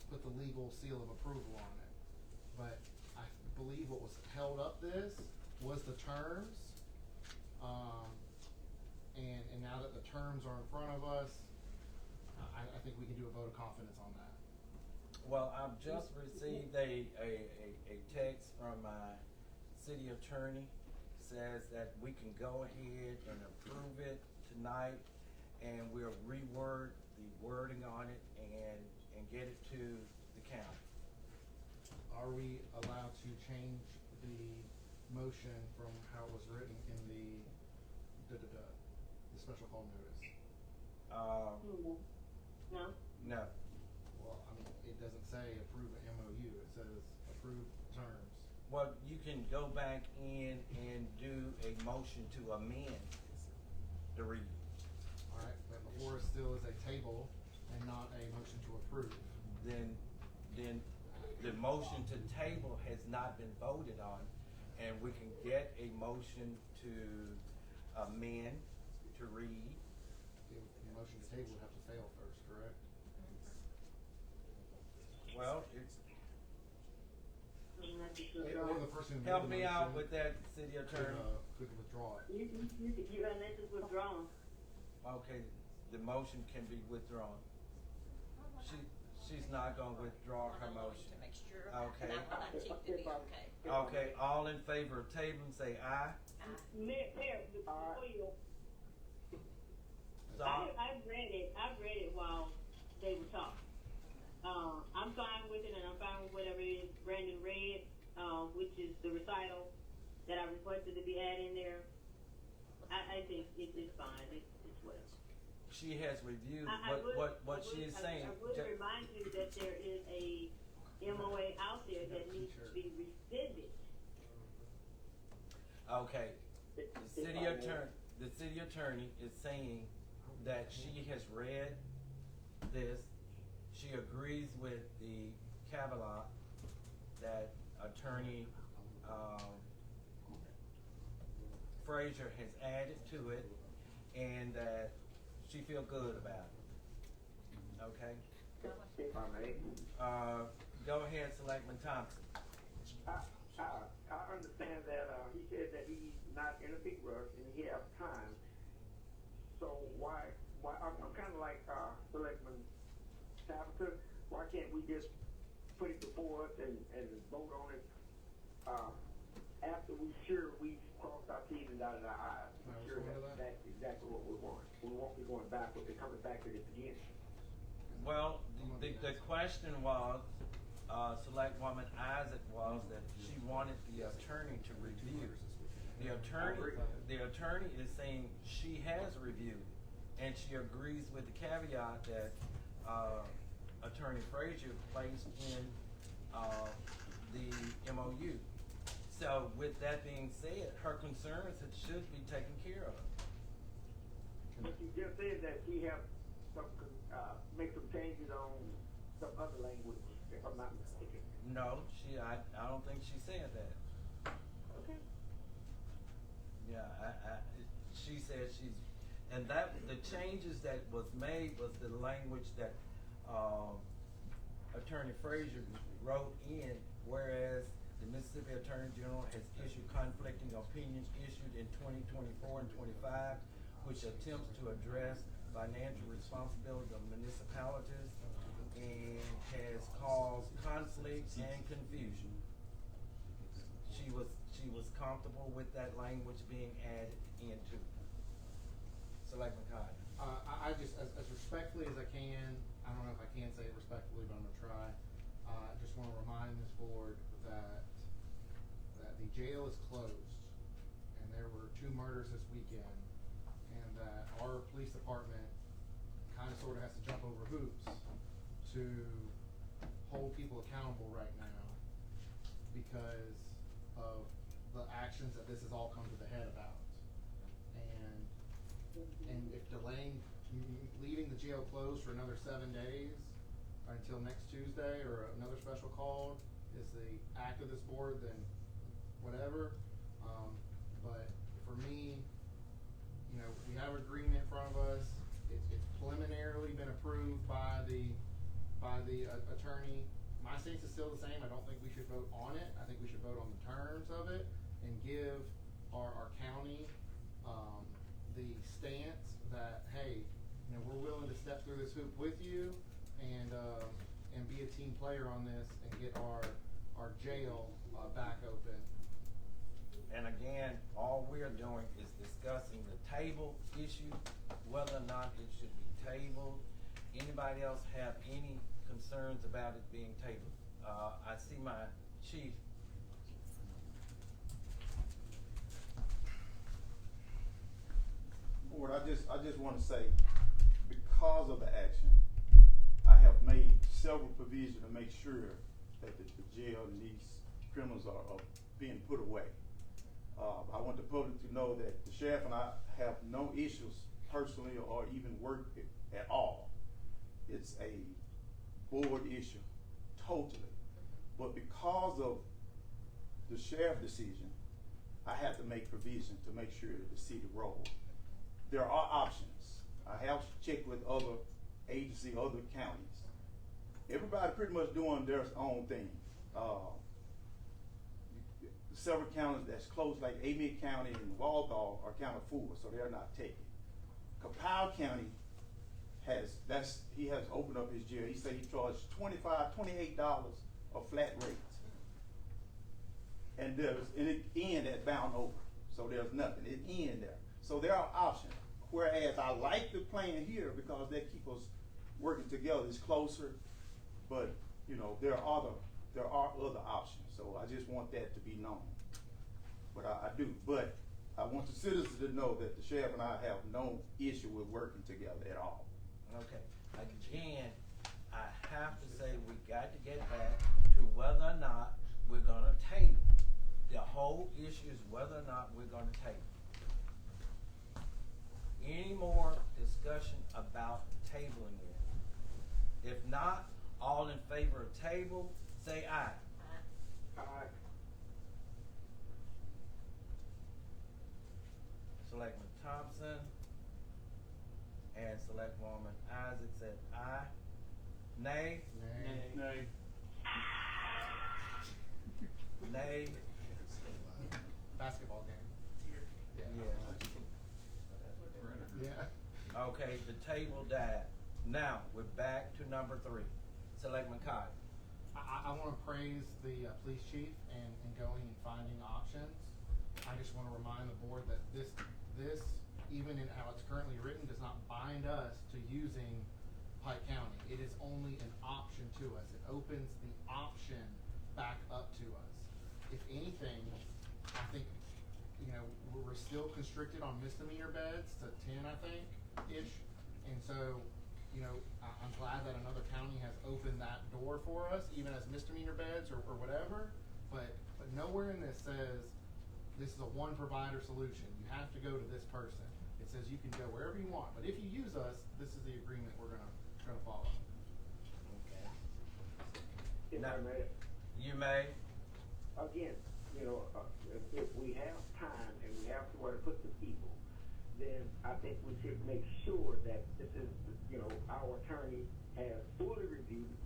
put the legal seal of approval on it. But I believe what was held up this was the terms, and now that the terms are in front of us, I think we can do a vote of confidence on that. Well, I've just received a text from my city attorney says that we can go ahead and approve it tonight, and we'll reword the wording on it and get it to the county. Are we allowed to change the motion from how it was written in the special call notice? No? No. Well, I mean, it doesn't say approve an MOU, it says approve terms. Well, you can go back in and do a motion to amend the reading. Alright, but before it still is a table and not a motion to approve. Then the motion to table has not been voted on, and we can get a motion to amend, to read. The motion to table would have to fail first, correct? Well, it's, Or the person who made help the me motion out with that, city attorney. could withdraw it. You unless it's withdrawn. Okay, the motion can be withdrawn. She's not gonna withdraw her motion. To make sure. Okay. And I want to check to be okay. Okay, all in favor of tabling, say aye. Mayor, before you, So, I've read it while they were talking. I'm fine with it, and I'm fine with whatever it is Brandon read, which is the recital that I requested to be added in there. I think it's fine, it's whatever. she has reviewed I what she is saying. I would remind you that there is a MOA out there that needs to be rescinded. Okay, the city attorney is saying that she has read this, she agrees with the caveat that attorney, Frazier has added to it, and that she feel good about it. Okay? If I may, Go ahead, Selectman Thompson. I understand that, he said that he's not in a big rush and he has time. So why, I'm kinda like, Selectman Tabitha, why can't we just put it before us and vote on it, after we sure we crossed our T's and dotted our I's? Can I Sure respond to that? that's exactly what we want. We won't be going backwards and coming back to this again. Well, the question was, Selectwoman Isaac, was that she wanted the attorney to review. The attorney is saying she has reviewed, and she agrees with the caveat that, Attorney Frazier placed in, the MOU. So with that being said, her concerns should be taken care of. But you just said that she have some, make some changes on some other language, if I'm not mistaken. No, I don't think she said that. Okay. Yeah, she said and that, the changes that was made was the language that, Attorney Frazier wrote in, whereas the Mississippi Attorney General has issued conflicting opinions issued in 2024 and 25, which attempts to address financial responsibility of municipalities and has caused conflict and confusion. She was comfortable with that language being added into it. Selectman Cotton. I just, as respectfully as I can, I don't know if I can say it respectfully, but I'm gonna try. I just wanna remind this board that the jail is closed, and there were 2 murders this weekend, and that our police department kinda sorta has to jump over hoops to hold people accountable right now because of the actions that this has all come to the head about. And if delaying, leaving the jail closed for another 7 days, or until next Tuesday, or another special call, is the act of this board, then whatever. But for me, you know, we have an agreement in front of us. It's preliminarily been approved by the attorney. My stance is still the same. I don't think we should vote on it. I think we should vote on the terms of it and give our county, the stance that, hey, you know, we're willing to step through this hoop with you and be a team player on this and get our jail back open. And again, all we're doing is discussing the table issue, whether or not it should be tabled. Anybody else have any concerns about it being tabled? I see my chief. Board, I just want to say, because of the action, I have made several provisions to make sure that the jail and these criminals are being put away. I want the public to know that the sheriff and I have no issues personally or even work at all. It's a board issue, totally. But because of the sheriff decision, I have to make provision to make sure that the city rolls. There are options. I have checked with other agencies, other counties. Everybody pretty much doing their own thing. Several counties that's close, like Amite County and Walthall, are counted full, so they're not taking. Kapow County he has opened up his jail. He said he charged $28 of flat rates. And it end at Bound Over. So there's nothing. It end there. So there are options. Whereas I like the plan here because they keep us working together. It's closer, but you know there are other options. So I just want that to be known. But I do. But I want the citizens to know that the sheriff and I have no issue with working together at all. Okay, again, I have to say we got to get back to whether or not we're gonna table. The whole issue is whether or not we're gonna table. Any more discussion about tabling it? If not, all in favor of table, say aye. Aye. Selectman Thompson and Selectwoman Isaac said aye. Nay? Nay. Nay? Basketball game. Yeah. Okay, the table died. Now, we're back to number 3. Selectman Cotton. I want to praise the police chief and going and finding options. I just want to remind the board that this, even in how it's currently written, does not bind us to using Pike County. It is only an option to us. It opens the option back up to us. If anything, I think, we're still constricted on misdemeanor beds to 10, I think, ish. And so, I'm glad that another county has opened that door for us, even as misdemeanor beds or whatever. But nowhere in this says this is a one provider solution. You have to go to this person. It says you can go wherever you want. But if you use us, this is the agreement we're gonna follow. Okay. If I may, You may. again, if we have time and we have somewhere to put the people, then I think we should make sure that this is, our attorney has fully reviewed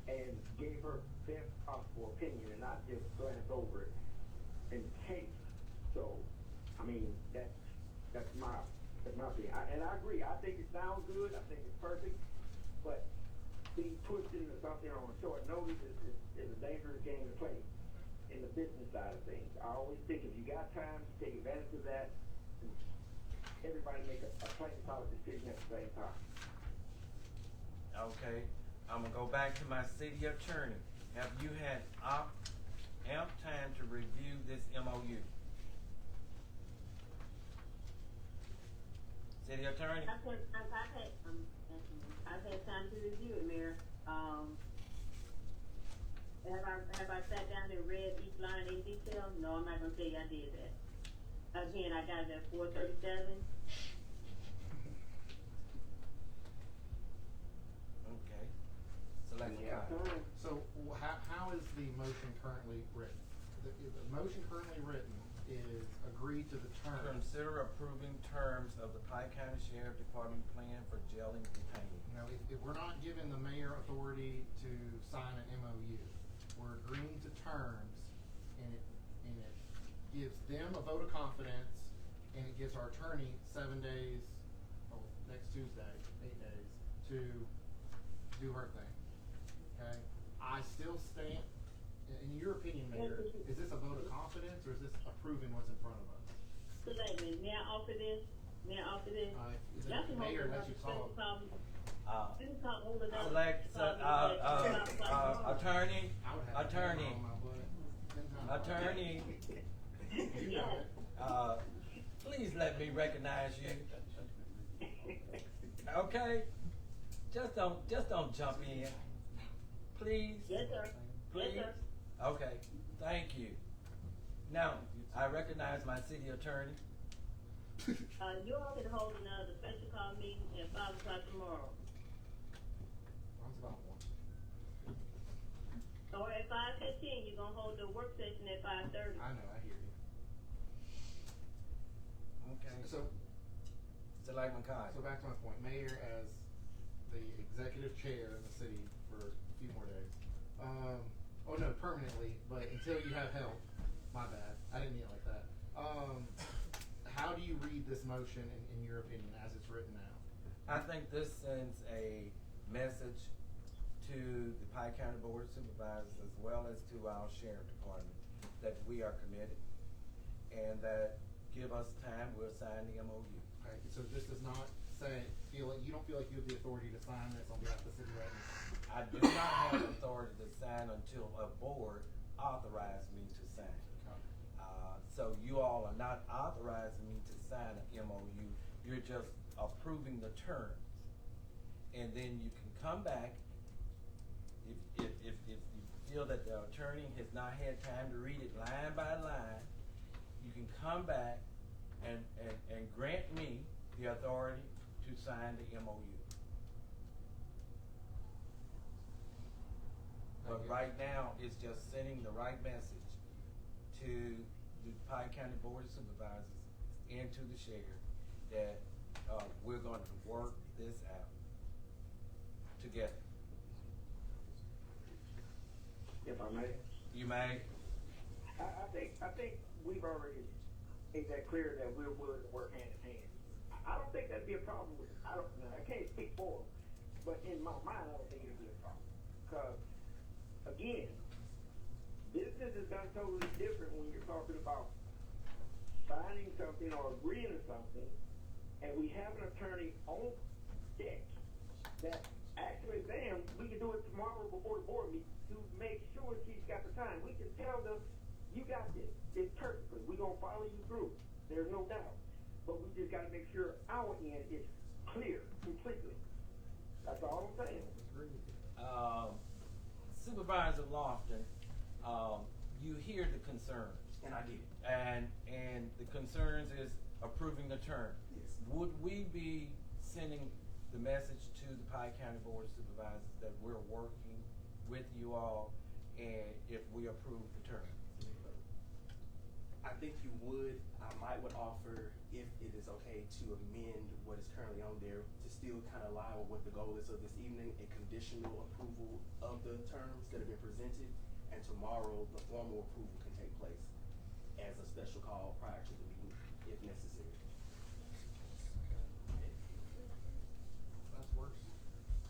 and gave her best possible opinion and not just glance over it in case. So, I mean, that's my opinion. And I agree. I think it sounds good. I think it's perfect. But being pushed into something on short notice is a dangerous game to play in the business side of things. I always think if you got time, you take advantage of that. And everybody make a plain, solid decision at the same time. Okay, I'm gonna go back to my city attorney. Have you had ample time to review this MOU? City attorney? I've had time to review it, Mayor. Have I sat down and read each line in detail? No, I'm not gonna say I did that. Again, I got it at 4:37. Okay. Selectman Yeah. Cotton. So how is the motion currently written? The motion currently written is agree to the terms. Consider approving terms of the Pike County Sheriff Department plan for jailing detainees. If we're not giving the mayor authority to sign an MOU, we're agreeing to terms, and it gives them a vote of confidence, and it gives our attorney 7 days, next Tuesday, 8 days, to do her thing. Okay? I still stand, in your opinion, Mayor, is this a vote of confidence or is this approving what's in front of us? Selectmen, may I offer this? May I offer this? Is Y'all can it Mayor hold let you another talk? special call. You can call hold another Select, special call. attorney, I would have attorney, on my butt 10 times. attorney, You got it. please let me recognize you. Okay? Just don't jump in. Please. Yes, sir. Please. Yes, sir. Okay, thank you. Now, I recognize my city attorney. You all can hold another special call meeting at 5 o'clock tomorrow. Runs about one. Or at 5:15, you're gonna hold the work session at 5:30. I know, I hear you. Okay. So Selectman Cotton. So back to my point, Mayor as the executive chair in the city for a few more days. Oh no, permanently, but until you have help. My bad. I didn't mean it like that. How do you read this motion in your opinion as it's written now? I think this sends a message to the Pike County Board of Supervisors as well as to our sheriff department that we are committed and that give us time, we'll sign the MOU. Okay, so this does not say, you don't feel like you have the authority to sign this on behalf of the city right now? I do not have authority to sign until a board authorized me to sign. So you all are not authorizing me to sign an MOU, you're just approving the terms. And then you can come back, if you feel that the attorney has not had time to read it line by line, you can come back and grant me the authority to sign the MOU. But right now, it's just sending the right message to the Pike County Board of Supervisors and to the sheriff that we're going to work this out together. If I may. You may. I think we've already made that clear that we're willing to work hand in hand. I don't think that'd be a problem with it. I can't speak for them, but in my mind, I don't think it'd be a problem. Because, again, business is done totally different when you're talking about signing something or agreeing to something, and we have an attorney on deck that actually, damn, we can do it tomorrow before the board meeting to make sure she's got the time. We can tell them, you got this. It's perfect. We're going to follow you through. There's no doubt. But we just got to make sure our end is clear completely. That's all I'm saying. Supervisor Lofton, you hear the concerns. And I did. And the concerns is approving the term. Yes. Would we be sending the message to the Pike County Board of Supervisors that we're working with you all and if we approve the term? I think you would. I would offer, if it is okay, to amend what is currently on there to still kind of align with what the goal is of this evening, a conditional approval of the terms that have been presented, and tomorrow the formal approval can take place as a special call prior to the meeting, if necessary. That's worse.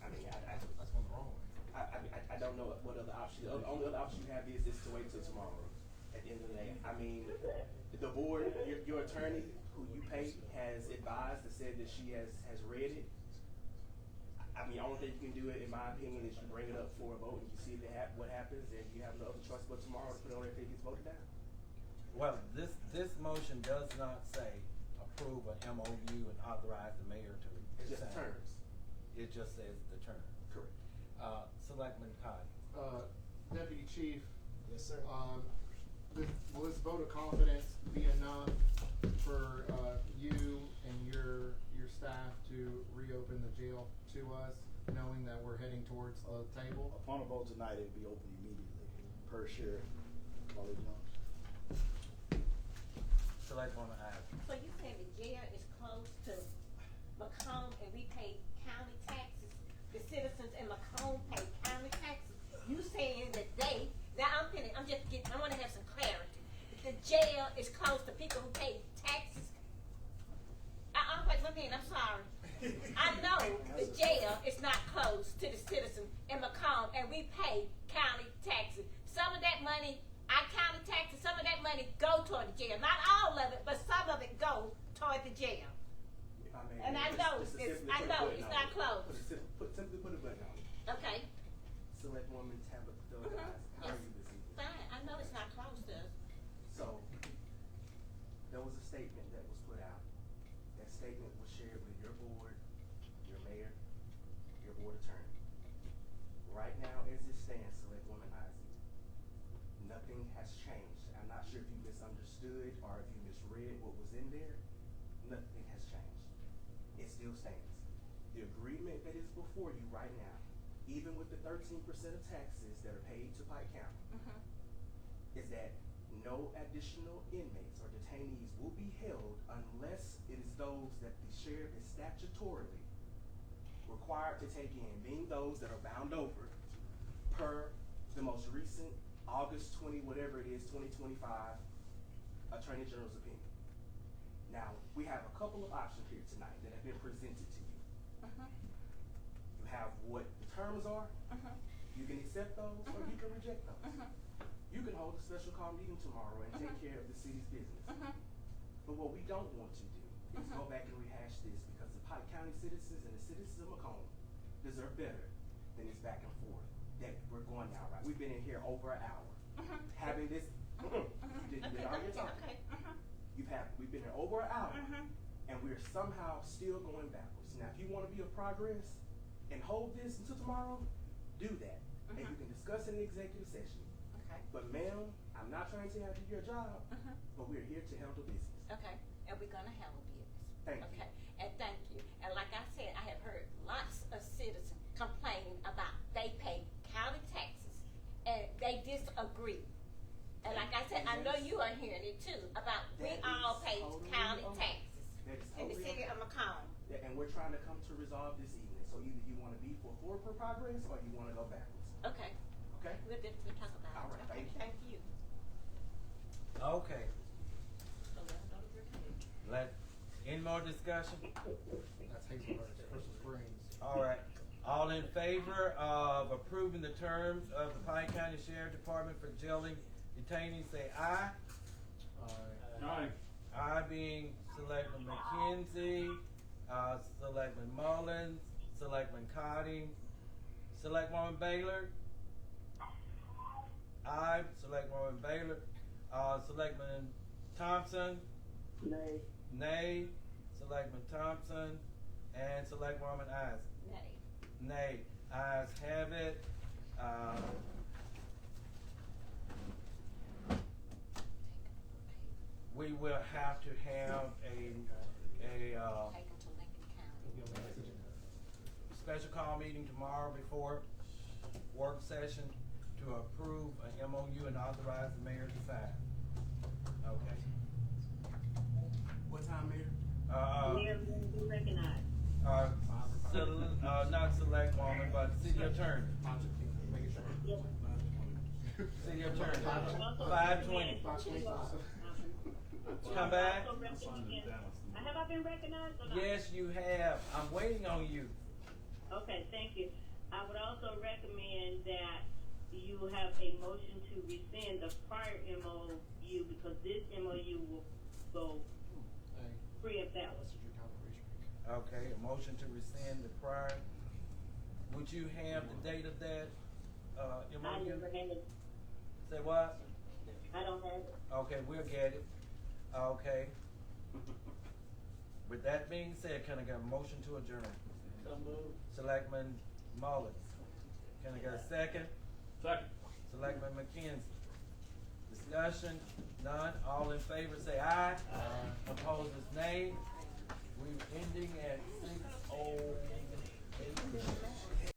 I mean, That's going the wrong way. I don't know what other option. The only other option you have is to wait till tomorrow. At the end of the day, I mean, the board, your attorney, who you pay, has advised and said that she has read it. I mean, the only thing you can do, in my opinion, is you bring it up for a vote and you see what happens, and you have no other choice but tomorrow to put it on there if it gets voted down. Well, this motion does not say approve an MOU and authorize the mayor to It's just the sign. terms. It just says the term. Correct. Selectman Cotton. Deputy Chief. Yes, sir. Will this vote of confidence be enough for you and your staff to reopen the jail to us, knowing that we're heading towards the table? Upon a vote tonight, it'll be open immediately, per sheriff. Paulie Jones. Selectman Ives. So you saying the jail is close to McComb and we pay county taxes? The citizens in McComb pay county taxes? You saying that I wanna have some clarity. The jail is close to people who pay taxes? Wait a minute, I'm sorry. I know the jail is not close to the citizens in McComb and we pay county taxes. Some of that that money, our county taxes, some of that money go toward the jail. Not all of it, but some of it go toward the jail. If I may, And I know just to it's- simply I put a know button it's on not it. closed. Simply put a button on it. Okay. Selectwoman Tabitha Douglas, how are Yes. you this evening? Fine. I know it's not closed to us. So, there was a statement that was put out. That statement was shared with your board, your mayor, your board attorney. Right now, as it stands, Selectwoman Isaac, nothing has changed. I'm not sure if you misunderstood or if you misread what was in there. Nothing has changed. It still stands. The agreement that is before you right now, even with the 13% of taxes that are paid to Pike County, is that no additional inmates or detainees will be held unless it is those that the sheriff is statutorily required to take in, being those that are bound over per the most recent August 20, whatever it is, 2025 Attorney General's opinion. Now, we have a couple of options here tonight that have been presented to you. You have what the terms are. You can accept those or you can reject those. You can hold a special call meeting tomorrow and take care of the city's business. But what we don't want to do is go back and rehash this because the Pike County citizens and the citizens of McComb deserve better than this back and forth that we're going down, right? We've been in here over an hour. Having this, you did all your talking. We've been here over an hour and we're somehow still going backwards. Now, if you want to be of progress and hold this until tomorrow, do that. And you can discuss in the executive session. Okay. But ma'am, I'm not trying to tell you how to do your job, but we're here to handle business. Okay. And we're gonna handle business. Thank you. Okay. And thank you. And like I said, I have heard lots of citizens complaining about they pay county taxes and they disagree. And like I said, I know you are hearing it too about we That all is pay totally county okay. taxes That is in the totally city okay. of McComb. And we're trying to come to resolve this evening. So either you want to be for progress or you want to go backwards. Okay. Okay? We'll talk about All it. right, Okay, thank you. Okay, any more discussion? That's Hazelhurst, Crystal Springs. All right, all in favor of approving the terms of the Pike County Sheriff Department for jailing detainees, say aye. Aye. Aye being Selectman McKenzie, Selectman Mullins, Selectman Cotting, Selectwoman Baylor. Aye, Selectwoman Baylor. Selectman Thompson. Nay. Nay. Selectman Thompson. And Selectwoman Isaac. Nay. Nay. Ayes have it. We will have to have a Take them to Lincoln County. special call meeting tomorrow before work session to approve an MOU and authorize the mayor to sign. Okay. What time, Mayor? Mayor, you recognize. Not select woman, but city attorney. Yes. City attorney. 5:20. Come back. Have I been recognized or not? Yes, you have. I'm waiting on you. Okay, thank you. I would also recommend that you have a motion to rescind the prior MOU because this MOU will go free of that one. Okay, a motion to rescind the prior. Would you have the date of that, I MOU? never had it. Say what? I don't have it. Okay, we'll get it. Okay. With that being said, can I get a motion to adjourn? Selectman Mullins. Can I get a second? Second. Selectman McKenzie. Discussion, none. All in favor say aye. Opposers nay.